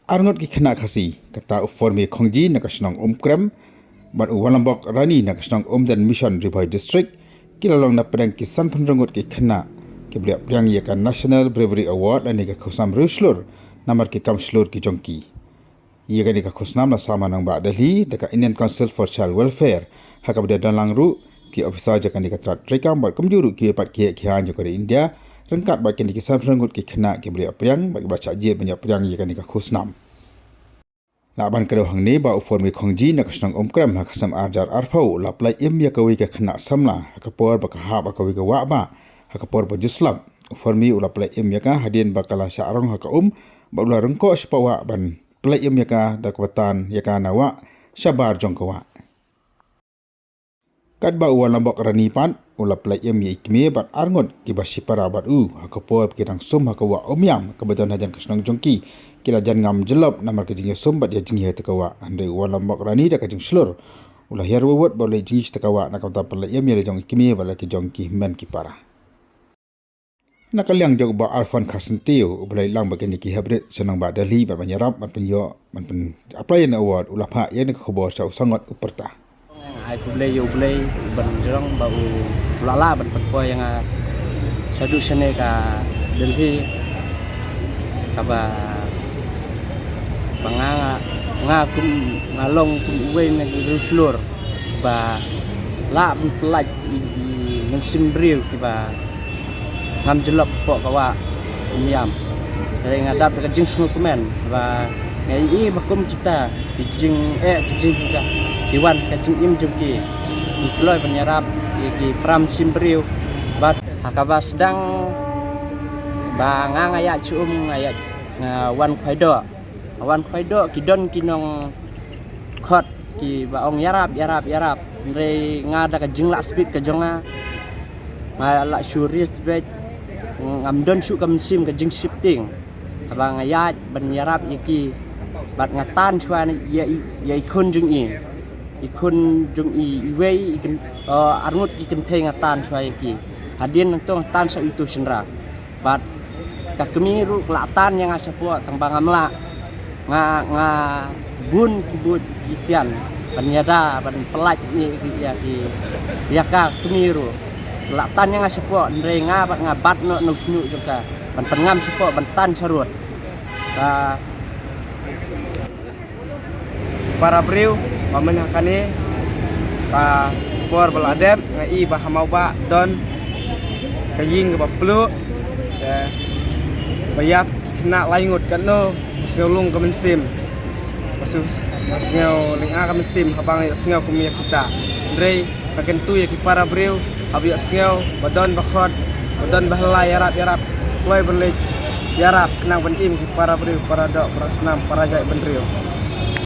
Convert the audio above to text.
Arngot ki khana khasi kata uformi khongji nakasnong krem ban walambok rani nakasnong dan mission Ribhoi district kilalong na pedang kisan penrengut ki khana kibliak priang ya kan National Bravery Award ani ka khosam ruslur namar ki kam slur ki jongki ia kan ka khosnam na sama nang ba Delhi deka Indian Council for Child Welfare hakab da dalang ru ki officer jakan ka trat rekam ba kumjuru ki pat ki khian jo kare India rengkat ba ken kisan penrengut ki khana kibliak priang ba baca je banyak priang ia kan ka khosnam Laban kedua hang ni ba uformi khongji nakasnong krem hakasam arjar arfau laplai ya kawi ka khana samla hakapor ba ka kawi ka wa ba hakapor ba juslam uformi ulaplai ya ka hadien bakala syarong haka ba ular rengko sepawa ban plai ya ka dakwatan ya ka nawa syabar jongkawa kad ba walambok rani pan ulaplai ya ikme bat arngot ki ba sipara bat hakapor kidang sum hakawa omyam kebetulan hajan kasnong jongki kila jan ngam jelop namar kejing sombat ya jing tekawa ande walambok rani da kejing slur ulah yar wewot boleh jing tekawa nak kata pelai ya jong ikmi bala ki jong ki men ki para nakaliang jog ba arfan khasentio ulai lang bagen ki habret senang ba Delhi ba banyarap man penyo man pen apply an award ulah pha ya ni khobo sa sangat uperta ai kublai yo blai ban jong ba ulala ban patpo yang sadu sene ka Delhi ka ba nga kum ngalong kum uwe na ruslur ba la pelaj men simbriu ki ba ngam jelop po kawa umiam dari ngadap ke jing sungu kemen ba ngai bakum kita jing kita diwan ke jing im jumki dikloi penyarap ki pram simbriu ba hakaba sedang ba ngaya ngaya wan wan khaido kidon kinong khot ki baong yarap re ngada ka jingla speed ka jonga la syuris bet ngamdon su kam sim ka jing shifting abang ayat ban yarap yaki bat ngatan chwan ya ikun jung i wei ikan arnut ki kenteng ngatan chwa yaki hadin tong tan sa itu senra bat ka kemiru kelatan yang asapo tang bangamla nga bun kibut isian penyada ban pelaj ni ya ka kemiru latan yang sepo ndre ngabat no nusnu juga ban pengam sepo ban tan sarut ka para briu pamen hakane ka por beladem ngai bahamau ba don kaying ba plu bayap kena laingut kan no Sengolung ke mensim, masngau linga ke mensim, habang sengau kumia kita. Ndrei makin tu ya kipara breu, abi sengau badon bakhot, badon bahala yarap, kloi berlej yarap kenang benim kipara breu, para dok, para senam, para jai benriu.